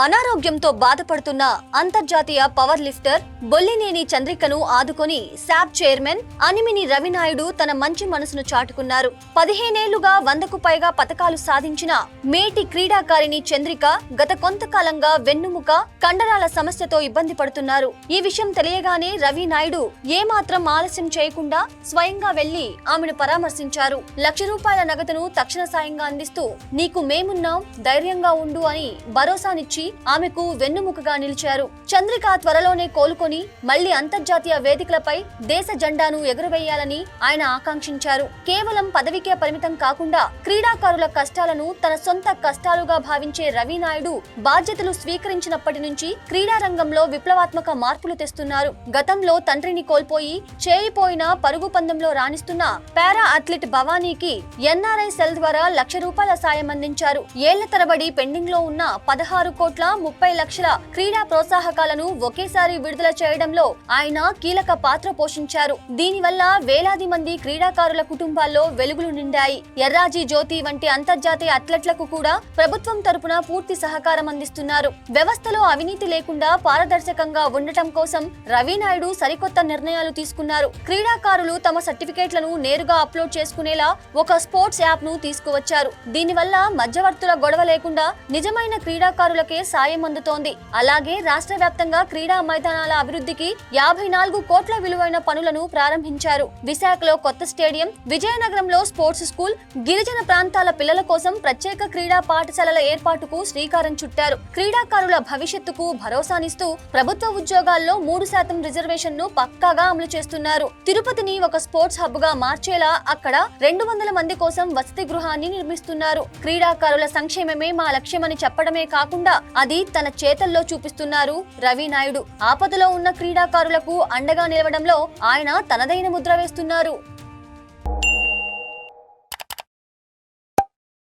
అనారోగ్యంతో బాధపడుతున్న అంతర్జాతీయ పవర్ లిఫ్టర్ బొల్లినేని చంద్రికను ఆదుకొని శాప్ చైర్మన్ అనిమిని రవినాయుడు తన మంచి మనసును చాటుకున్నారు. 15 ఏళ్లుగా 100కు పైగా పతకాలు సాధించిన మేటి క్రీడాకారిణి చంద్రిక గత కొంతకాలంగా వెన్నుముక కండరాల సమస్యతో ఇబ్బంది పడుతున్నారు. ఈ విషయం తెలియగానే రవినాయుడు ఏమాత్రం ఆలస్యం చేయకుండా స్వయంగా వెళ్లి ఆమెను పరామర్శించారు. ₹1,00,000 నగదును తక్షణ సాయంగా అందిస్తూ నీకు మేమున్నాం, ధైర్యంగా ఉండు అని భరోసానిచ్చి ఆమెకు వెన్నుముకగా నిలిచారు. చంద్రిక త్వరలోనే కోలుకొని మళ్లీ అంతర్జాతీయ వేదికలపై దేశ జెండాను ఎగురవేయాలని ఆయన ఆకాంక్షించారు. కేవలం పదవికే పరిమితం కాకుండా క్రీడాకారుల కష్టాలను తన సొంత కష్టాలుగా భావించే రవినాయుడు బాధ్యతలు స్వీకరించినప్పటి నుంచి క్రీడా రంగంలో విప్లవాత్మక మార్పులు తెస్తున్నారు. గతంలో తండ్రిని కోల్పోయి చేయిపోయిన పరుగు పందెంలో రాణిస్తున్న పారా అథ్లెట్ భవానీకి ఎన్ఆర్ఐ సెల్ ద్వారా ₹1,00,000 సాయం అందించారు. ఏళ్ల తరబడి పెండింగ్ లో ఉన్న 16,30,00,000 క్రీడా ప్రోత్సాహకాలను ఒకేసారి విడుదల చేయడంలో ఆయన కీలక పాత్ర పోషించారు. దీనివల్ల వేలాది మంది క్రీడాకారుల కుటుంబాల్లో వెలుగులు నిండాయి. ఎర్రాజీ జ్యోతి వంటి అంతర్జాతీయ అథ్లెట్లకు కూడా ప్రభుత్వం తరపున పూర్తి సహకారం అందిస్తున్నారు. వ్యవస్థలో అవినీతి లేకుండా పారదర్శకంగా ఉండటం కోసం రవినాయుడు సరికొత్త నిర్ణయాలు తీసుకున్నారు. క్రీడాకారులు తమ సర్టిఫికేట్లను నేరుగా అప్లోడ్ చేసుకునేలా ఒక స్పోర్ట్స్ యాప్ ను తీసుకువచ్చారు. దీనివల్ల మధ్యవర్తుల గొడవ లేకుండా నిజమైన క్రీడాకారులకే సాయం అందుతోంది. అలాగే రాష్ట్ర వ్యాప్తంగా క్రీడా మైదానాల అభివృద్ధికి 54 కోట్ల విలువైన పనులను ప్రారంభించారు. విశాఖలో కొత్త స్టేడియం, విజయనగరంలో స్పోర్ట్స్ స్కూల్, గిరిజన ప్రాంతాల పిల్లల కోసం ప్రత్యేక క్రీడా పాఠశాలల ఏర్పాటుకు శ్రీకారం చుట్టారు. క్రీడాకారుల భవిష్యత్తుకు భరోసానిస్తూ ప్రభుత్వ ఉద్యోగాల్లో 3% రిజర్వేషన్ ను పక్కాగా అమలు చేస్తున్నారు. తిరుపతిని ఒక స్పోర్ట్స్ హబ్ గా మార్చేలా అక్కడ 200 మంది కోసం వసతి గృహాన్ని నిర్మిస్తున్నారు. క్రీడాకారుల సంక్షేమమే మా లక్ష్యమని చెప్పడమే కాకుండా అది తన చేతల్లో చూపిస్తున్నారు రవినాయుడు. ఆపదలో ఉన్న క్రీడాకారులకు అండగా నిలవడంలో ఆయన తనదైన ముద్ర వేస్తున్నారు.